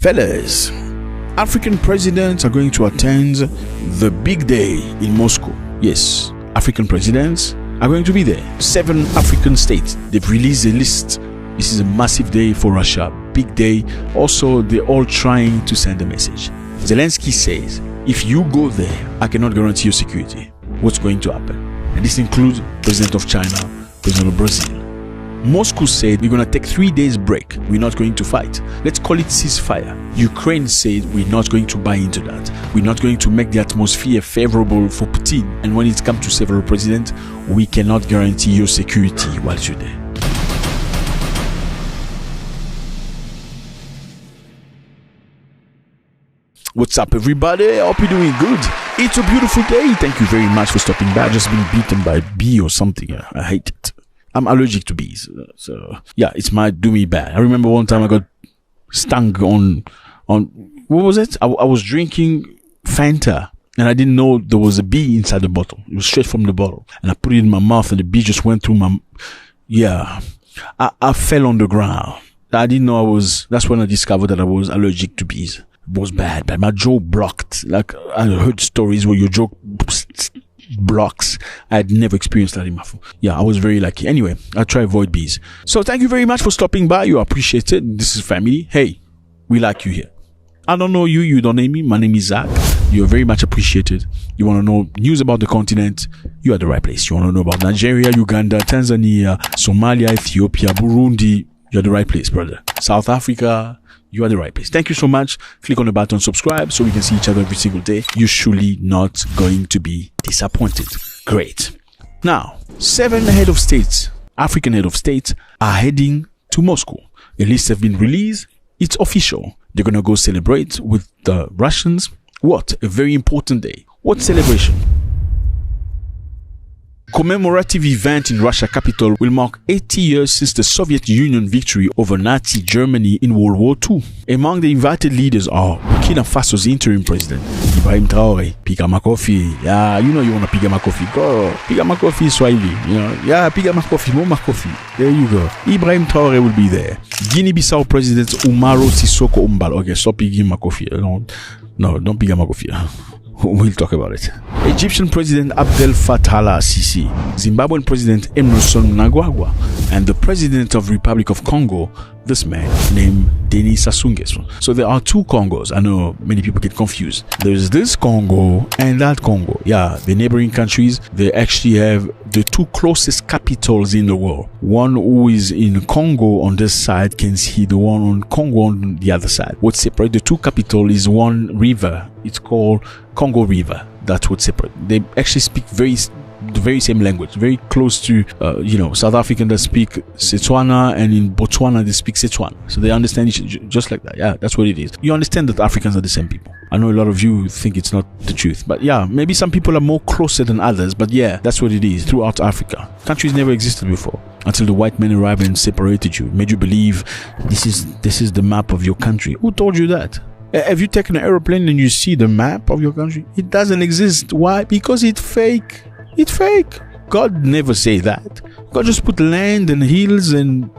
Fellas, African presidents are going to attend the big day in Moscow. Yes, African presidents are going to be there. 7 African states. They've released a list. This is a massive day for Russia. Big day. Also, they're all trying to send a message. Zelensky says, if you go there, I cannot guarantee your security. What's going to happen? And this includes President of China, President of Brazil. Moscow said, we're going to take 3 days break. We're not going to fight. Let's call it ceasefire. Ukraine said, we're not going to buy into that. We're not going to make the atmosphere favorable for Putin. And when it comes to several presidents, we cannot guarantee your security while you're there. What's up, everybody? I hope you're doing good. It's a beautiful day. Thank you very much for stopping by. I've just been beaten by a bee or something. I hate it. I'm allergic to bees, so yeah, it might do me bad. I remember one time I got stung on what was it? I was drinking Fanta and I didn't know there was a bee inside the bottle. It was straight from the bottle, and I put it in my mouth and the bee just went through my. Yeah, I fell on the ground. I didn't know I was. That's when I discovered that I was allergic to bees. It was bad, but my jaw blocked. Like, I heard stories where your jaw blocks. I had never experienced that in my phone. Yeah, I was very lucky. Anyway, I try to avoid bees. So thank you very much for stopping by. You appreciate it. This is family. Hey, we like you here. I don't know you. You don't know me. My name is Zack. You're very much appreciated. You want to know news about the continent? You are the right place. You want to know about Nigeria, Uganda, Tanzania, Somalia, Ethiopia, Burundi? You're the right place, brother. South Africa. You are the right place. Thank you so much. Click on the button, subscribe, so we can see each other every single day. You're surely not going to be disappointed. Great. Now, 7 head of states, African head of states, are heading to Moscow. A list has been released. It's official. They're going to go celebrate with the Russians. What? A very important day. What celebration? Commemorative event in Russia capital will mark 80 years since the Soviet Union victory over Nazi Germany in World War II. Among the invited leaders are Burkina Faso's interim president, Ibrahim Traoré, piga makofi. Yeah, you know you want to piga makofi. Go. Piga makofi Swahili. You know, yeah, piga makofi, more makofi. There you go. Ibrahim Traoré will be there. Guinea-Bissau President Umaro Sissoko Umbalo. Okay, stop pigging makofi. No, don't piga makofi. We'll talk about it. Egyptian President Abdel Fattah al-Sisi, Zimbabwean President Emmerson Mnangagwa, and the President of Republic of Congo, this man named Denis Sassou Nguesso. So there are 2 Congos. I know many people get confused. There's this Congo and that Congo. Yeah, the neighboring countries, they actually have the 2 closest capitals in the world. One who is in Congo on this side can see the one on Congo on the other side. What separates the 2 capitals is one river. It's called Congo River. That's what separates. They actually speak the very same language, very close to South African that speak Setswana, and in Botswana they speak Setswana, so they understand each other just like that. Yeah, that's what it is. You understand that Africans are the same people. I know a lot of you think it's not the truth, but yeah, maybe some people are more closer than others, but yeah, that's what it is throughout Africa. Countries never existed before until the white men arrived and separated you, made you believe this is the map of your country. Who told you that? Have you taken an aeroplane and you see the map of your country? It doesn't exist. Why? Because it's fake. It's fake. God never say that. God just put land and hills and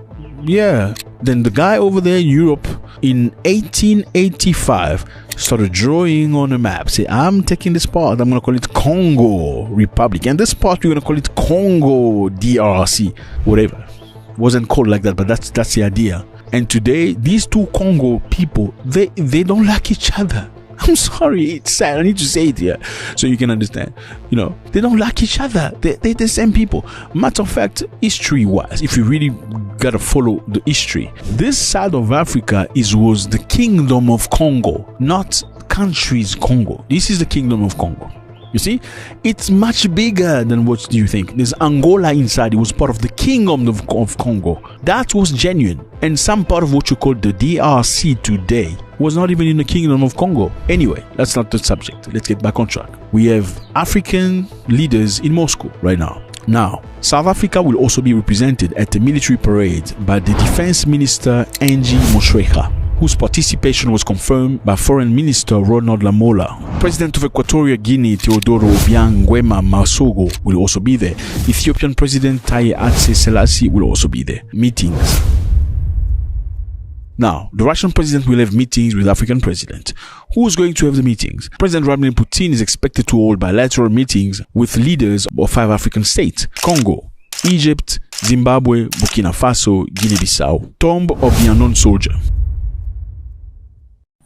yeah. Then the guy over there in Europe in 1885 started drawing on a map. Say, I'm taking this part. I'm going to call it Congo Republic. And this part, we're going to call it Congo DRC. Whatever. Wasn't called like that, but that's the idea. And today, these 2 Congo people, they don't like each other. I'm sorry, it's sad. I need to say it here so you can understand. You know, they don't like each other. They're the same people. Matter of fact, history-wise, if you really gotta follow the history, this side of Africa was the Kingdom of Congo, not countries Congo. This is the Kingdom of Congo. You see, it's much bigger than what do you think. There's Angola inside. It was part of the Kingdom of Congo. That was genuine. And some part of what you call the DRC today was not even in the Kingdom of Congo. Anyway, that's not the subject. Let's get back on track. We have African leaders in Moscow right now. Now, South Africa will also be represented at the military parade by the Defense Minister Angie Motshekga, whose participation was confirmed by Foreign Minister Ronald Lamola. President of Equatorial Guinea Teodoro Obiang Nguema Masogo will also be there. Ethiopian President Taye Atse Selassie will also be there. Meetings. Now, the Russian president will have meetings with African president. Who's going to have the meetings? President Vladimir Putin is expected to hold bilateral meetings with leaders of 5 African states: Congo, Egypt, Zimbabwe, Burkina Faso, Guinea-Bissau. Tomb of the Unknown Soldier.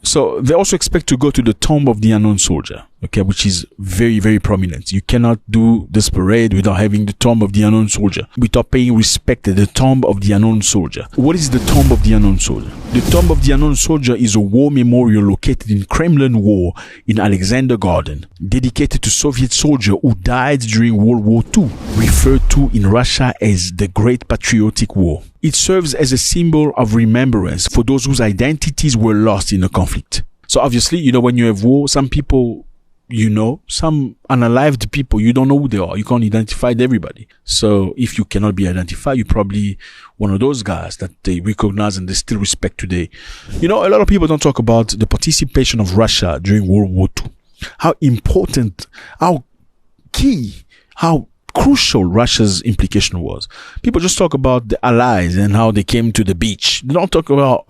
So they also expect to go to the Tomb of the Unknown Soldier, okay, which is very, very prominent. You cannot do this parade without having the Tomb of the Unknown Soldier, without paying respect to the Tomb of the Unknown Soldier. What is the Tomb of the Unknown Soldier? The Tomb of the Unknown Soldier is a war memorial located in Kremlin Wall in Alexander Garden, dedicated to Soviet soldiers who died during World War II, referred to in Russia as the Great Patriotic War. It serves as a symbol of remembrance for those whose identities were lost in the conflict. So obviously, when you have war, some people, some unalived people, you don't know who they are. You can't identify everybody. So if you cannot be identified, you're probably one of those guys that they recognize and they still respect today. A lot of people don't talk about the participation of Russia during World War II. How important, how key, how crucial Russia's implication was. People just talk about the Allies and how they came to the beach. They don't talk about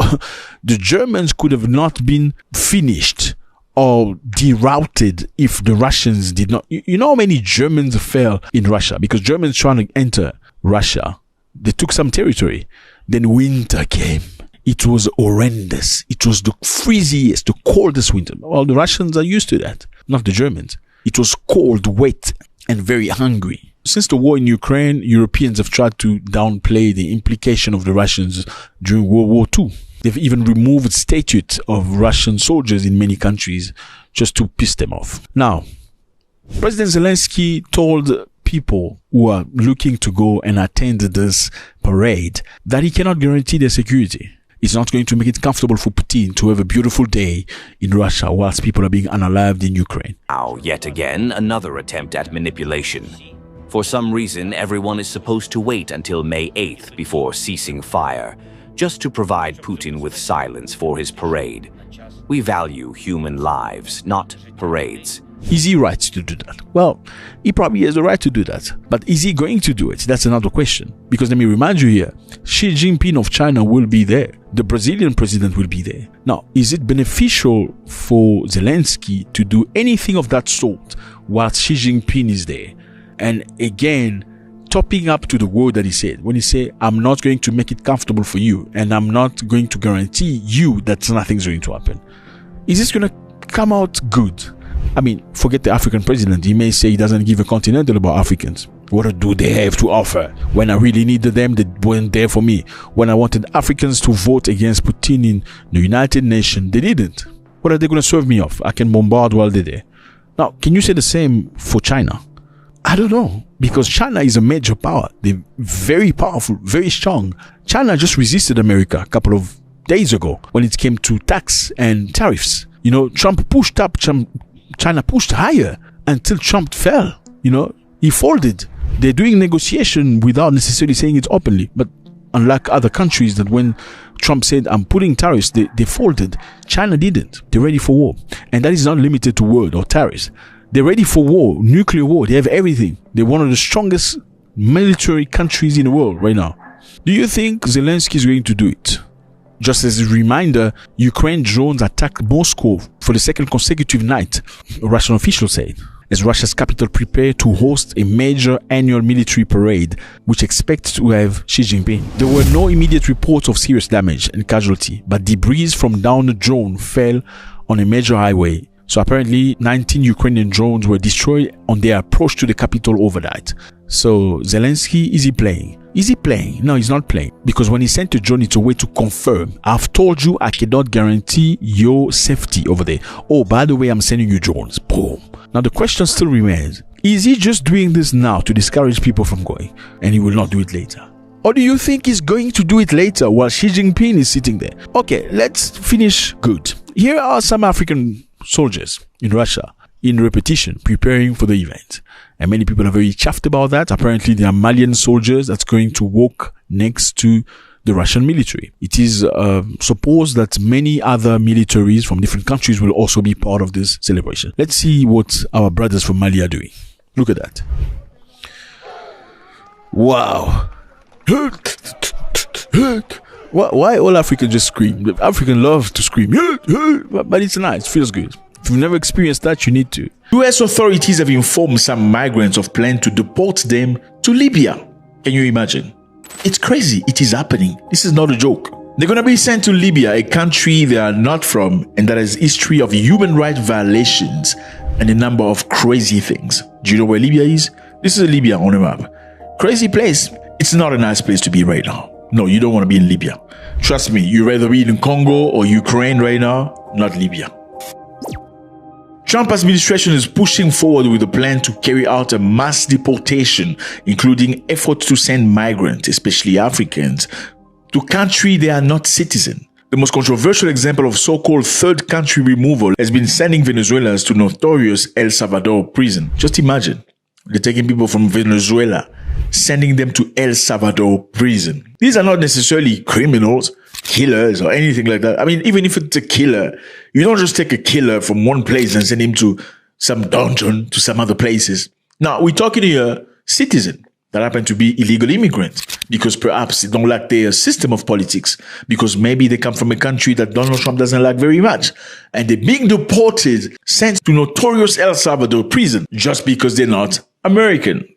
the Germans could have not been finished or derouted if the Russians did not. You know how many Germans fell in Russia? Because Germans trying to enter Russia, they took some territory. Then winter came. It was horrendous. It was the freeziest, the coldest winter. Well, the Russians are used to that, not the Germans. It was cold, wet, and very hungry. Since the war in Ukraine, Europeans have tried to downplay the implication of the Russians during World War II. They've even removed statues of Russian soldiers in many countries just to piss them off. Now, President Zelensky told people who are looking to go and attend this parade that he cannot guarantee their security. It's not going to make it comfortable for Putin to have a beautiful day in Russia whilst people are being unalived in Ukraine. Now, yet again, another attempt at manipulation. For some reason, everyone is supposed to wait until May 8th before ceasing fire, just to provide Putin with silence for his parade. We value human lives, not parades. Is he right to do that? Well, he probably has the right to do that. But is he going to do it? That's another question. Because let me remind you here, Xi Jinping of China will be there. The Brazilian president will be there. Now, is it beneficial for Zelensky to do anything of that sort whilst Xi Jinping is there? And again, topping up to the word that he said, when he said, I'm not going to make it comfortable for you, and I'm not going to guarantee you that nothing's going to happen. Is this going to come out good? I mean, forget the African president. He may say he doesn't give a continental about Africans. What do they have to offer? When I really needed them, they weren't there for me. When I wanted Africans to vote against Putin in the United Nations, they didn't. What are they going to serve me off? I can bombard while they're there. Now, can you say the same for China? I don't know, because China is a major power. They're very powerful, very strong. China just resisted America a couple of days ago when it came to tax and tariffs. Trump pushed up, China pushed higher until Trump fell. He folded. They're doing negotiation without necessarily saying it openly. But unlike other countries that when Trump said, I'm putting tariffs, they folded. China didn't. They're ready for war. And that is not limited to word or tariffs. They're ready for war, nuclear war. They have everything. They're one of the strongest military countries in the world right now. Do you think Zelensky is going to do it? Just as a reminder, Ukraine drones attacked Moscow for the second consecutive night, a Russian official said, as Russia's capital prepared to host a major annual military parade, which expects to have Xi Jinping. There were no immediate reports of serious damage and casualty, but debris from downed drone fell on a major highway. So apparently 19 Ukrainian drones were destroyed on their approach to the capital overnight. So Zelensky, is he playing? Is he playing? No, he's not playing. Because when he sent a drone, it's a way to confirm. I've told you I cannot guarantee your safety over there. Oh, by the way, I'm sending you drones. Boom. Now the question still remains. Is he just doing this now to discourage people from going? And he will not do it later? Or do you think he's going to do it later while Xi Jinping is sitting there? Okay, let's finish good. Here are some African soldiers in Russia in repetition preparing for the event, and many people are very chuffed about that. Apparently there are Malian soldiers that's going to walk next to the Russian military. It is supposed that many other militaries from different countries will also be part of this celebration. Let's see what our brothers from Mali are doing. Look at that. Wow. Why all Africans just scream? The African love to scream, but it's nice, feels good. If you've never experienced that, you need to. US authorities have informed some migrants of plan to deport them to Libya. Can you imagine? It's crazy. It is happening. This is not a joke. They're going to be sent to Libya, a country they are not from, and that has history of human rights violations and a number of crazy things. Do you know where Libya is? This is Libya on a map. Crazy place. It's not a nice place to be right now. No, you don't want to be in Libya. Trust me, you'd rather be in Congo or Ukraine right now, not Libya. Trump administration is pushing forward with a plan to carry out a mass deportation, including efforts to send migrants, especially Africans, to countries they are not citizens. The most controversial example of so-called third country removal has been sending Venezuelans to notorious El Salvador prison. Just imagine, they're taking people from Venezuela, sending them to El Salvador prison. These are not necessarily criminals, killers, or anything like that. I mean, even if it's a killer, you don't just take a killer from one place and send him to some dungeon, to some other places. Now, we're talking here citizens that happen to be illegal immigrants because perhaps they don't like their system of politics, because maybe they come from a country that Donald Trump doesn't like very much, and they're being deported, sent to notorious El Salvador prison just because they're not American.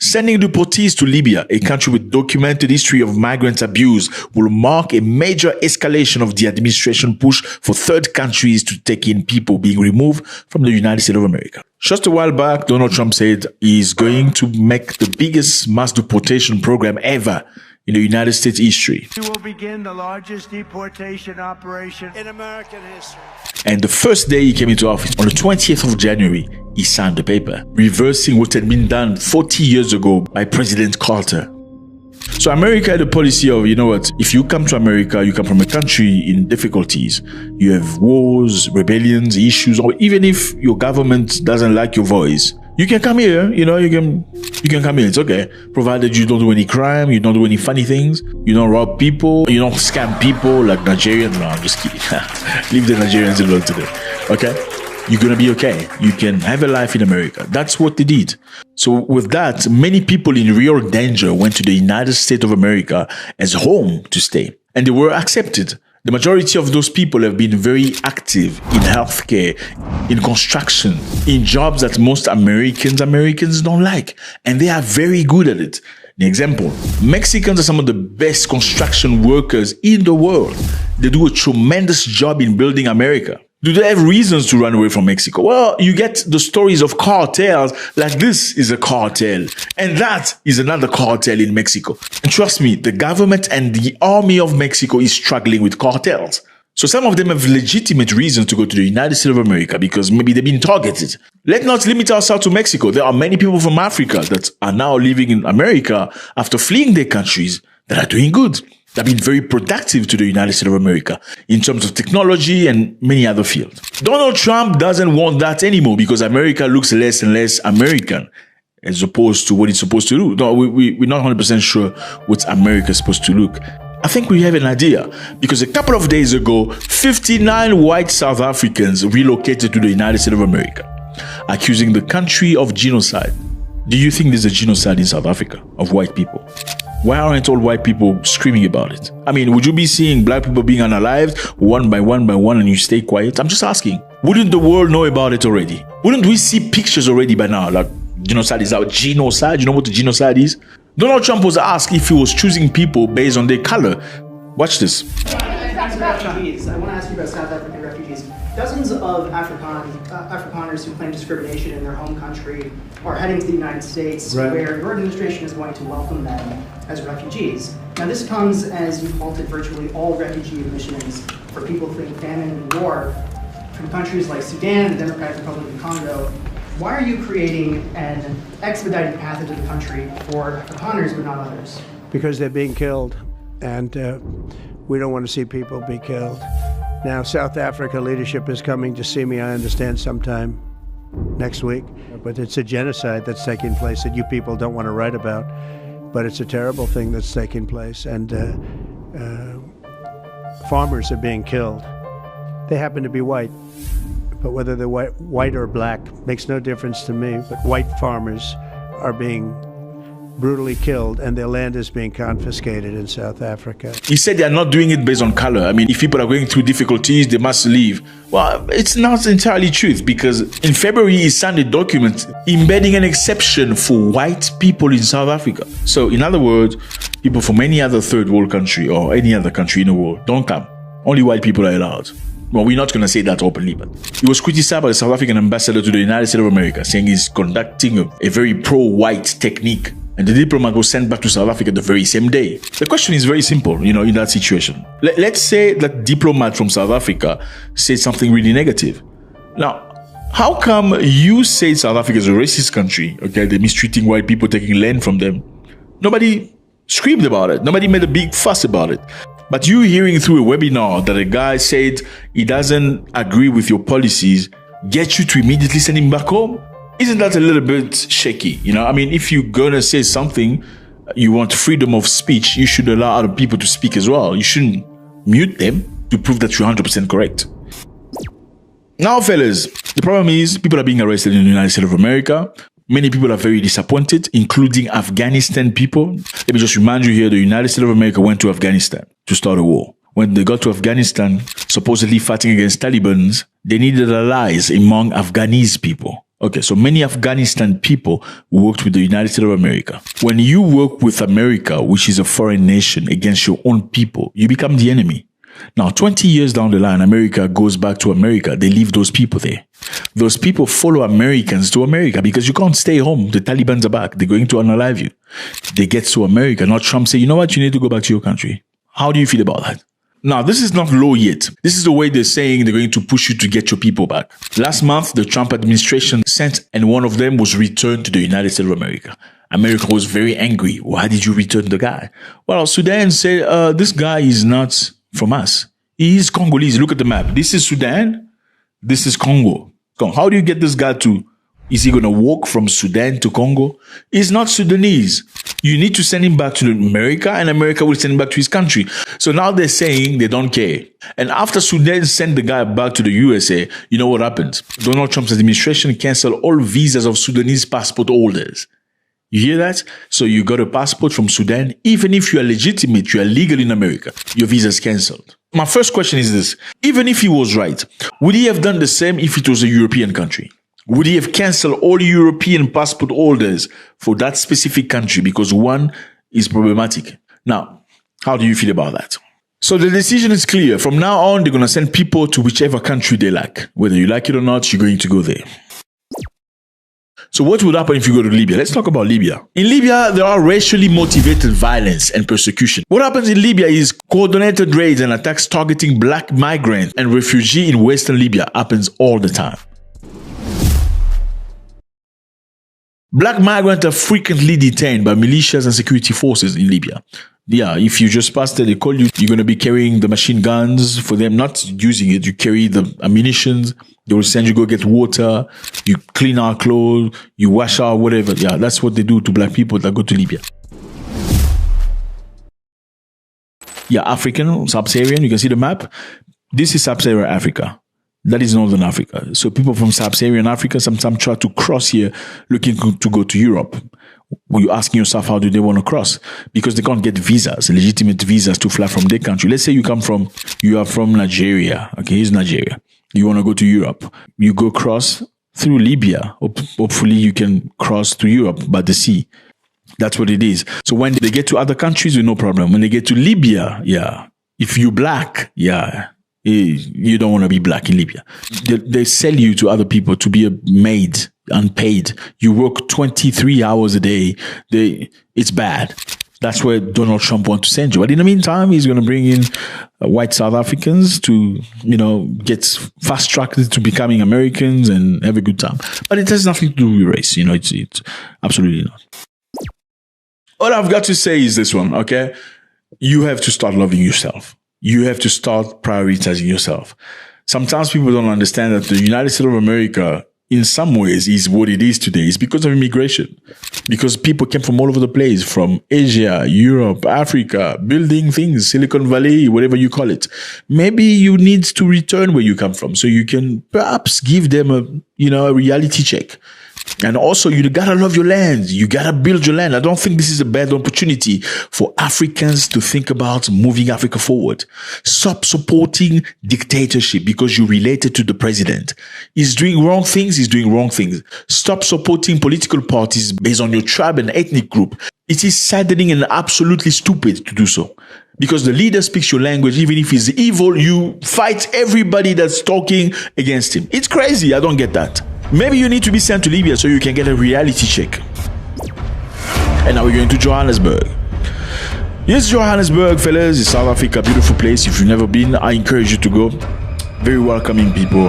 Sending deportees to Libya, a country with documented history of migrant abuse, will mark a major escalation of the administration push for third countries to take in people being removed from the United States of America. Just a while back, Donald Trump said he's going to make the biggest mass deportation program ever in the United States history. We will begin the largest deportation operation in American history. And the first day he came into office, on the 20th of January, he signed the paper, reversing what had been done 40 years ago by President Carter. So America had a policy of, you know what, if you come to America, you come from a country in difficulties. You have wars, rebellions, issues, or even if your government doesn't like your voice, you can come here, you can come here, it's okay. Provided you don't do any crime, you don't do any funny things, you don't rob people, you don't scam people like Nigerians. No, I'm just kidding. Leave the Nigerians alone today, okay? You're gonna be okay. You can have a life in America. That's what they did. So with that, many people in real danger went to the United States of America as home to stay, and they were accepted. The majority of those people have been very active in healthcare, in construction, in jobs that most Americans don't like, and they are very good at it. An example, Mexicans are some of the best construction workers in the world. They do a tremendous job in building America. Do they have reasons to run away from Mexico? Well, you get the stories of cartels, like this is a cartel, and that is another cartel in Mexico. And trust me, the government and the army of Mexico is struggling with cartels. So some of them have legitimate reasons to go to the United States of America because maybe they've been targeted. Let's not limit ourselves to Mexico. There are many people from Africa that are now living in America after fleeing their countries that are doing good. They've been very productive to the United States of America in terms of technology and many other fields. Donald Trump doesn't want that anymore because America looks less and less American as opposed to what it's supposed to do. No, we're not 100% sure what America is supposed to look. I think we have an idea because a couple of days ago, 59 white South Africans relocated to the United States of America, accusing the country of genocide. Do you think there's a genocide in South Africa of white people? Why aren't all white people screaming about it? I mean, would you be seeing black people being unalived one by one and you stay quiet? I'm just asking. Wouldn't the world know about it already? Wouldn't we see pictures already by now? Like, genocide is out. Genocide? You know what the genocide is? Donald Trump was asked if he was choosing people based on their color. Watch this. Refugees. I want to ask you about South African refugees. Dozens of Afrikaners who claim discrimination in their home country are heading to the United States, right, where your administration is going to welcome them as refugees. Now, this comes as you've halted virtually all refugee admissions for people fleeing famine and war from countries like Sudan, the Democratic Republic of Congo. Why are you creating an expedited path into the country for Afrikaners but not others? Because they're being killed, and we don't want to see people be killed. Now, South Africa leadership is coming to see me, I understand, sometime next week. But it's a genocide that's taking place that you people don't want to write about. But it's a terrible thing that's taking place. And farmers are being killed. They happen to be white. But whether they're white or black makes no difference to me. But white farmers are being brutally killed, and their land is being confiscated in South Africa. He said they are not doing it based on color. I mean, if people are going through difficulties, they must leave. Well, it's not entirely truth, because in February, he signed a document embedding an exception for white people in South Africa. So, in other words, people from any other third world country or any other country in the world don't come. Only white people are allowed. Well, we're not going to say that openly, but he was criticized by the South African ambassador to the United States of America, saying he's conducting a very pro-white technique. And the diplomat was sent back to South Africa the very same day. The question is very simple, in that situation. Let's say that diplomat from South Africa said something really negative. Now, how come you say South Africa is a racist country, okay? They're mistreating white people, taking land from them. Nobody screamed about it. Nobody made a big fuss about it. But you hearing through a webinar that a guy said he doesn't agree with your policies, get you to immediately send him back home? Isn't that a little bit shaky? I mean, if you're going to say something, you want freedom of speech, you should allow other people to speak as well. You shouldn't mute them to prove that you're 100% correct. Now, fellas, the problem is people are being arrested in the United States of America. Many people are very disappointed, including Afghanistan people. Let me just remind you here, the United States of America went to Afghanistan to start a war. When they got to Afghanistan, supposedly fighting against Taliban, they needed allies among Afghanese people. Okay, so many Afghanistan people worked with the United States of America. When you work with America, which is a foreign nation, against your own people, you become the enemy. Now, 20 years down the line, America goes back to America. They leave those people there. Those people follow Americans to America because you can't stay home. The Taliban are back. They're going to unalive you. They get to America. Now Trump say, you know what? You need to go back to your country. How do you feel about that? Now, this is not law yet. This is the way they're saying they're going to push you to get your people back. Last month, the Trump administration sent, and one of them was returned to the United States of America. America was very angry. Why did you return the guy? Well, Sudan said, this guy is not from us. He is Congolese. Look at the map. This is Sudan. This is Congo. How do you get this guy to... Is he going to walk from Sudan to Congo? He's not Sudanese. You need to send him back to America, and America will send him back to his country. So now they're saying they don't care. And after Sudan sent the guy back to the USA, you know what happened? Donald Trump's administration canceled all visas of Sudanese passport holders. You hear that? So you got a passport from Sudan. Even if you are legitimate, you are legal in America, your visa is canceled. My first question is this. Even if he was right, would he have done the same if it was a European country? Would he have canceled all European passport holders for that specific country because one is problematic? Now, how do you feel about that? So the decision is clear. From now on, they're going to send people to whichever country they like. Whether you like it or not, you're going to go there. So what would happen if you go to Libya? Let's talk about Libya. In Libya, there are racially motivated violence and persecution. What happens in Libya is coordinated raids and attacks targeting black migrants and refugees in Western Libya happens all the time. Black migrants are frequently detained by militias and security forces in Libya. Yeah, if you just pass there, they call you, you're going to be carrying the machine guns for them, not using it. You carry the ammunition. They will send you go get water. You clean our clothes. You wash our whatever. Yeah, that's what they do to black people that go to Libya. Yeah, African, Sub-Saharan. You can see the map. This is Sub-Saharan Africa. That is Northern Africa. So people from Sub-Saharan Africa sometimes try to cross here looking to go to Europe. You're asking yourself, how do they want to cross? Because they can't get visas, legitimate visas to fly from their country. Let's say you are from Nigeria. Okay, here's Nigeria. You want to go to Europe. You go cross through Libya. Hopefully you can cross to Europe by the sea. That's what it is. So when they get to other countries, no problem. When they get to Libya, yeah. If you're black, yeah. You don't want to be black in Libya. They sell you to other people to be a maid, unpaid. You work 23 hours a day. It's bad. That's where Donald Trump wants to send you. But in the meantime, he's going to bring in white South Africans to, get fast-tracked to becoming Americans and have a good time. But it has nothing to do with race. It's absolutely not. All I've got to say is this one, okay? You have to start loving yourself. You have to start prioritizing yourself. Sometimes people don't understand that the United States of America, in some ways, is what it is today. It's because of immigration. Because people came from all over the place, from Asia, Europe, Africa, building things, Silicon Valley, whatever you call it. Maybe you need to return where you come from so you can perhaps give them a reality check. And also, you gotta love your land. You gotta build your land. I don't think this is a bad opportunity for Africans to think about moving Africa forward. Stop supporting dictatorship because you're related to the president. He's doing wrong things. He's doing wrong things. Stop supporting political parties based on your tribe and ethnic group. It is saddening and absolutely stupid to do so. Because the leader speaks your language, even if he's evil, you fight everybody that's talking against him. It's crazy. I don't get that. Maybe you need to be sent to Libya so you can get a reality check. And now we're going to Johannesburg. Yes, Johannesburg, fellas, it's South Africa, beautiful place. If you've never been, I encourage you to go. Very welcoming people.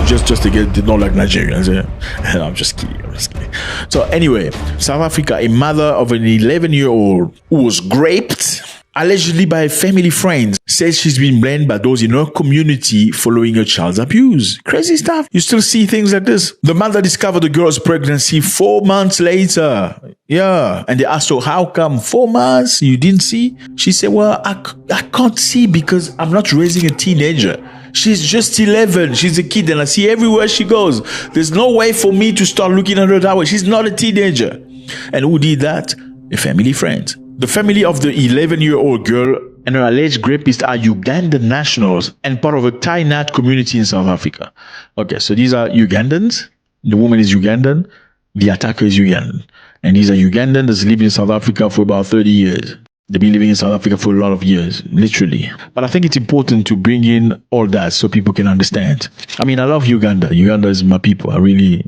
Just again, they don't like Nigerians. Yeah? I'm just kidding. So anyway, South Africa, a mother of an 11-year-old who was raped, allegedly by family friends, says she's been blamed by those in her community following her child's abuse. Crazy stuff. You still see things like this. The mother discovered the girl's pregnancy 4 months later. Yeah. And they asked her, how come 4 months you didn't see? She said, well, I can't see because I'm not raising a teenager. She's just 11. She's a kid and I see everywhere she goes. There's no way for me to start looking at her that way. She's not a teenager. And who did that? A family friend. The family of the 11-year-old girl and her alleged rapist are Ugandan nationals and part of a Thai Nat community in South Africa. Okay, so these are Ugandans. The woman is Ugandan. The attacker is Ugandan. And these are Ugandans that's lived in South Africa for about 30 years. They've been living in South Africa for a lot of years, literally. But I think it's important to bring in all that so people can understand. I mean, I love Uganda. Uganda is my people. I really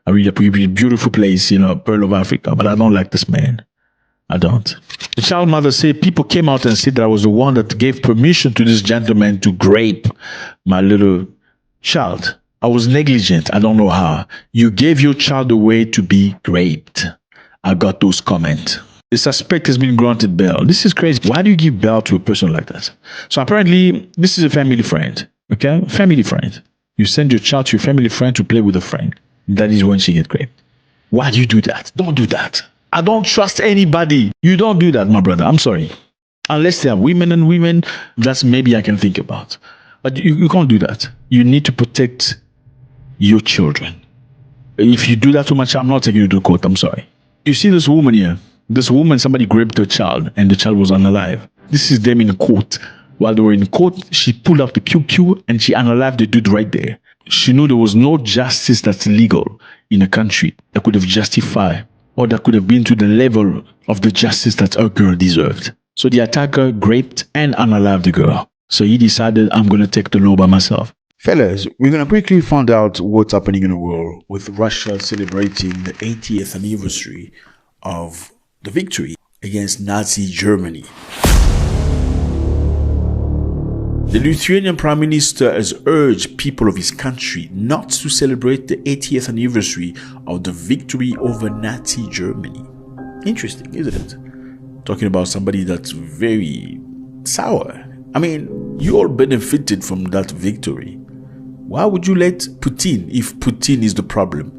appreciate a beautiful place, Pearl of Africa. But I don't like this man. I don't. The child mother said people came out and said that I was the one that gave permission to this gentleman to grape my little child. I was negligent. I don't know how. You gave your child away to be raped. I got those comments. The suspect has been granted bail. This is crazy. Why do you give bail to a person like that? So apparently, this is a family friend. Okay? Family friend. You send your child to your family friend to play with a friend. That is when she gets raped. Why do you do that? Don't do that. I don't trust anybody. You don't do that, my brother. I'm sorry. Unless they are women and women, that's maybe I can think about. But you can't do that. You need to protect your children. If you do that to my child, I'm not taking you to court. I'm sorry. You see this woman here? This woman, somebody raped her child and the child was unalive. This is them in court. While they were in court, she pulled out the QQ and she unalived the dude right there. She knew there was no justice that's legal in a country that could have justified or that could have been to the level of the justice that her girl deserved. So the attacker raped and unalived the girl. So he decided, I'm going to take the law by myself. Fellas, we're going to quickly find out what's happening in the world with Russia celebrating the 80th anniversary of the victory against Nazi Germany. The Lithuanian Prime Minister has urged people of his country not to celebrate the 80th anniversary of the victory over Nazi Germany. Interesting, isn't it? Talking about somebody that's very sour. I mean, you all benefited from that victory. Why would you let Putin, if Putin is the problem,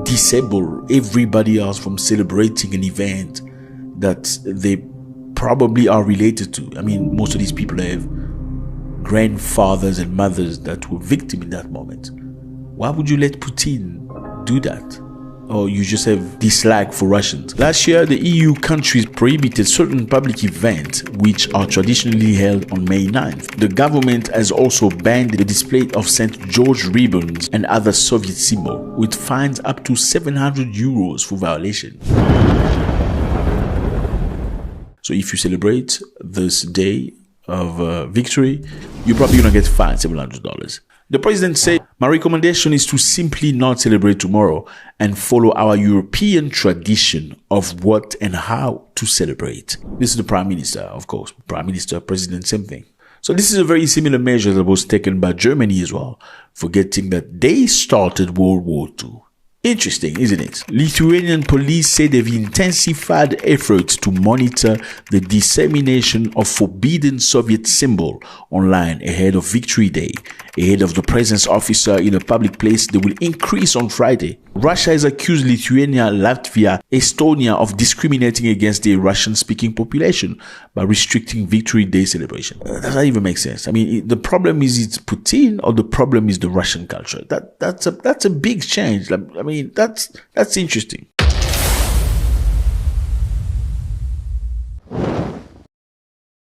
disable everybody else from celebrating an event that they probably are related to? I mean, most of these people have grandfathers and mothers that were victims in that moment. Why would you let Putin do that? Or you just have dislike for Russians? Last year, the EU countries prohibited certain public events which are traditionally held on May 9th. The government has also banned the display of St. George ribbons and other Soviet symbols, with fines up to 700 euros for violation. So if you celebrate this day of victory, you're probably going to get fined $700. The president said, my recommendation is to simply not celebrate tomorrow and follow our European tradition of what and how to celebrate. This is the prime minister, of course. Prime minister, president, same thing. So this is a very similar measure that was taken by Germany as well, forgetting that they started World War II. Interesting, isn't it? Lithuanian police say they've intensified efforts to monitor the dissemination of forbidden Soviet symbol online ahead of Victory Day, ahead of the presence officer in a public place, they will increase on Friday. Russia has accused Lithuania, Latvia, Estonia of discriminating against the Russian-speaking population by restricting Victory Day celebration. That doesn't even make sense. I mean, the problem is it's Putin, or the problem is the Russian culture. That's a big change. I mean, that's interesting.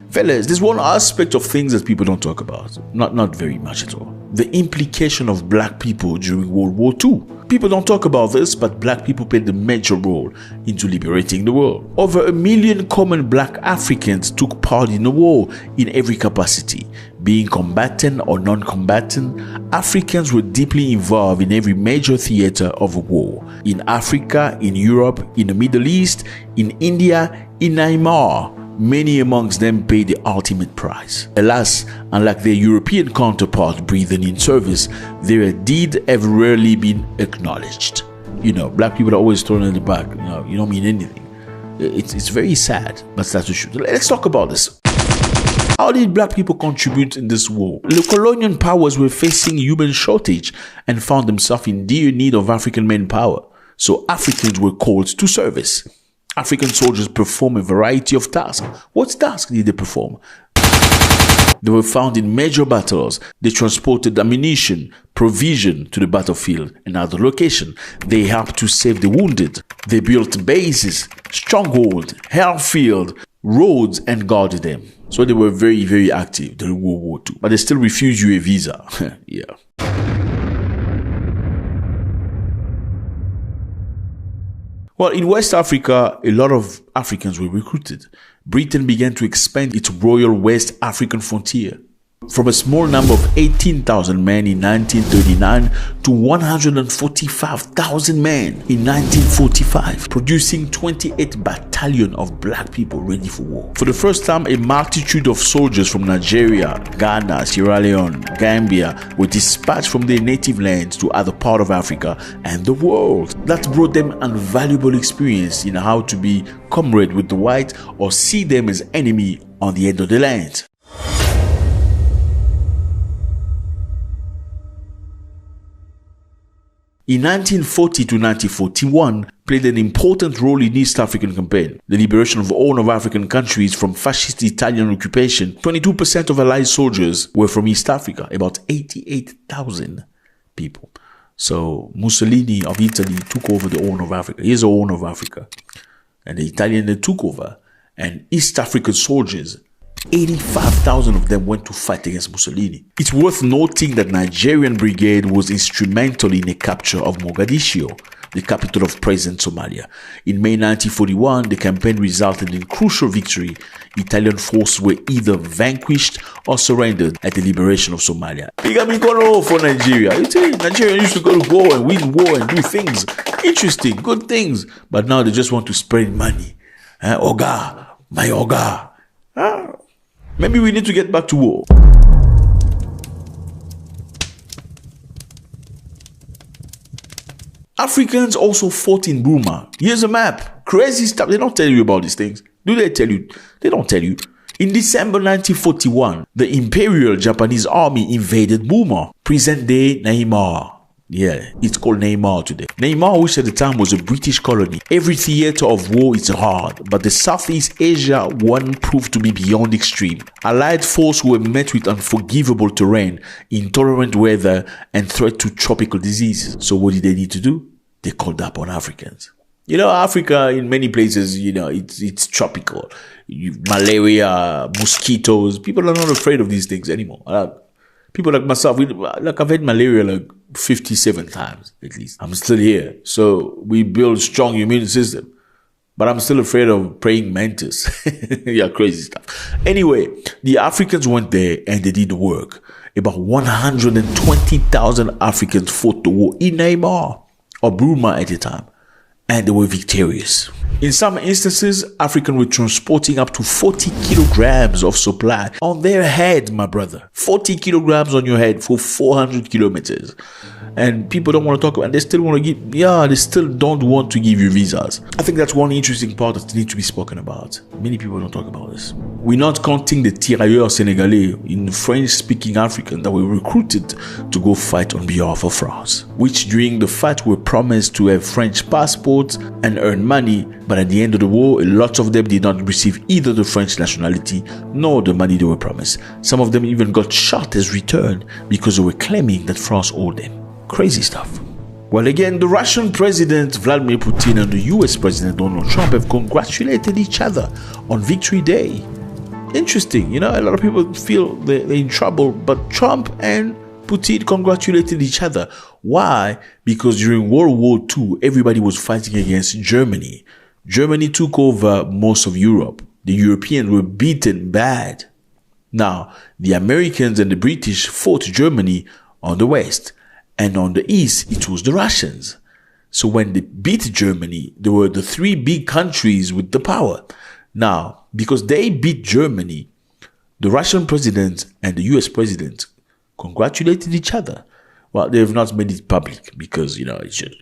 Fellas, there's one aspect of things that people don't talk about. Not very much at all. The implication of black people during World War II. People don't talk about this, but black people played a major role into liberating the world. Over 1 million common black Africans took part in the war in every capacity. Being combatant or non-combatant, Africans were deeply involved in every major theater of a war. In Africa, in Europe, in the Middle East, in India, in Myanmar. Many amongst them paid the ultimate price. Alas, unlike their European counterparts breathing in service, their deed have rarely been acknowledged. You know, black people are always thrown in the back. You don't mean anything. It's very sad, but that's the truth. Let's talk about this. How did black people contribute in this war? The colonial powers were facing human shortage and found themselves in dire need of African manpower. So Africans were called to service. African soldiers perform a variety of tasks. What tasks did they perform? They were found in major battles. They transported ammunition, provision to the battlefield and other locations. They helped to save the wounded. They built bases, strongholds, airfields, roads, and guarded them. So they were very, very active during World War II. But they still refused you a visa. Yeah. Well, in West Africa, a lot of Africans were recruited. Britain began to expand its Royal West African frontier from a small number of 18,000 men in 1939 to 145,000 men in 1945, producing 28 battalions of black people ready for war. For the first time, a multitude of soldiers from Nigeria, Ghana, Sierra Leone, Gambia were dispatched from their native lands to other parts of Africa and the world. That brought them invaluable experience in how to be comrade with the white or see them as enemy on the end of the land. In 1940 to 1941, played an important role in East African campaign, the liberation of all of African countries from fascist Italian occupation. 22% of Allied soldiers were from East Africa, about 88,000 people. So Mussolini of Italy took over the Horn of Africa. He's the Horn of Africa. And the Italians, they took over. And East African soldiers, 85,000 of them went to fight against Mussolini. It's worth noting that Nigerian brigade was instrumental in the capture of Mogadishu, the capital of present Somalia. In May 1941, the campaign resulted in crucial victory. Italian forces were either vanquished or surrendered at the liberation of Somalia. Big up for Nigeria. You see, Nigeria used to go to war and win war and do things. Interesting, good things. But now they just want to spread money. Oga, my Oga. Maybe we need to get back to war. Africans also fought in Burma. Here's a map. Crazy stuff. They don't tell you about these things. Do they tell you? They don't tell you. In December 1941, the Imperial Japanese Army invaded Burma, present-day Myanmar. Yeah, it's called Myanmar today. Myanmar, which at the time was a British colony. Every theater of war is hard, but the Southeast Asia one proved to be beyond extreme. Allied forces were met with unforgivable terrain, intolerant weather, and threat to tropical diseases. So what did they need to do? They called up on Africans. You know, Africa in many places, you know, it's tropical. Malaria, mosquitoes. People are not afraid of these things anymore. People like myself, I've had malaria like 57 times at least. I'm still here. So we build strong immune system. But I'm still afraid of praying mantis. Yeah, crazy stuff. Anyway, the Africans went there and they did the work. About 120,000 Africans fought the war in Myanmar or Burma at the time. And they were victorious. In some instances, Africans were transporting up to 40 kilograms of supply on their head, my brother. 40 kilograms on your head for 400 kilometers. And people don't want to talk about it. They still want to give, they still don't want to give you visas. I think that's one interesting part that needs to be spoken about. Many people don't talk about this. We're not counting the tirailleurs sénégalais in French-speaking Africans that were recruited to go fight on behalf of France, which during the fight were promised to have French passports and earn money, but at the end of the war, a lot of them did not receive either the French nationality nor the money they were promised. Some of them even got shot as return because they were claiming that France owed them. Crazy stuff. Well, again, the Russian President Vladimir Putin and the US President Donald Trump have congratulated each other on Victory Day. Interesting, a lot of people feel they're in trouble, but Trump and Putin congratulated each other. Why? Because during World War II, everybody was fighting against Germany. Germany took over most of Europe. The Europeans were beaten bad. Now, the Americans and the British fought Germany on the west. And on the east, it was the Russians. So when they beat Germany, there were the three big countries with the power. Now, because they beat Germany, the Russian president and the US president congratulated each other. Well, they have not made it public because, it's just,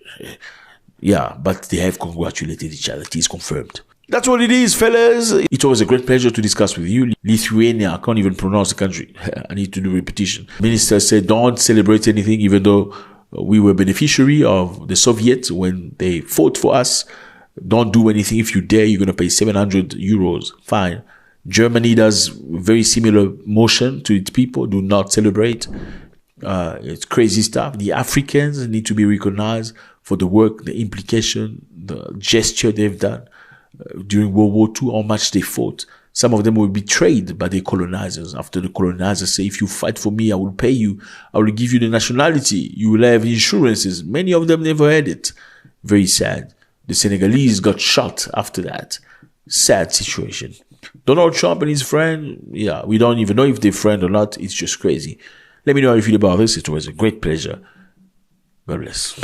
but they have congratulated each other. It is confirmed. That's what it is, fellas. It's always a great pleasure to discuss with you. Lithuania, I can't even pronounce the country. I need to do repetition. Minister said, don't celebrate anything, even though we were beneficiary of the Soviets when they fought for us. Don't do anything. If you dare, you're going to pay 700 euros. Fine. Germany does very similar motion to its people. Do not celebrate. It's crazy stuff. The Africans need to be recognized for the work, the implication, the gesture they've done. During World War II, how much they fought. Some of them were betrayed by their colonizers. After the colonizers say, if you fight for me, I will pay you. I will give you the nationality. You will have insurances. Many of them never had it. Very sad. The Senegalese got shot after that. Sad situation. Donald Trump and his friend, we don't even know if they're friends or not. It's just crazy. Let me know how you feel about this. It was a great pleasure. God bless.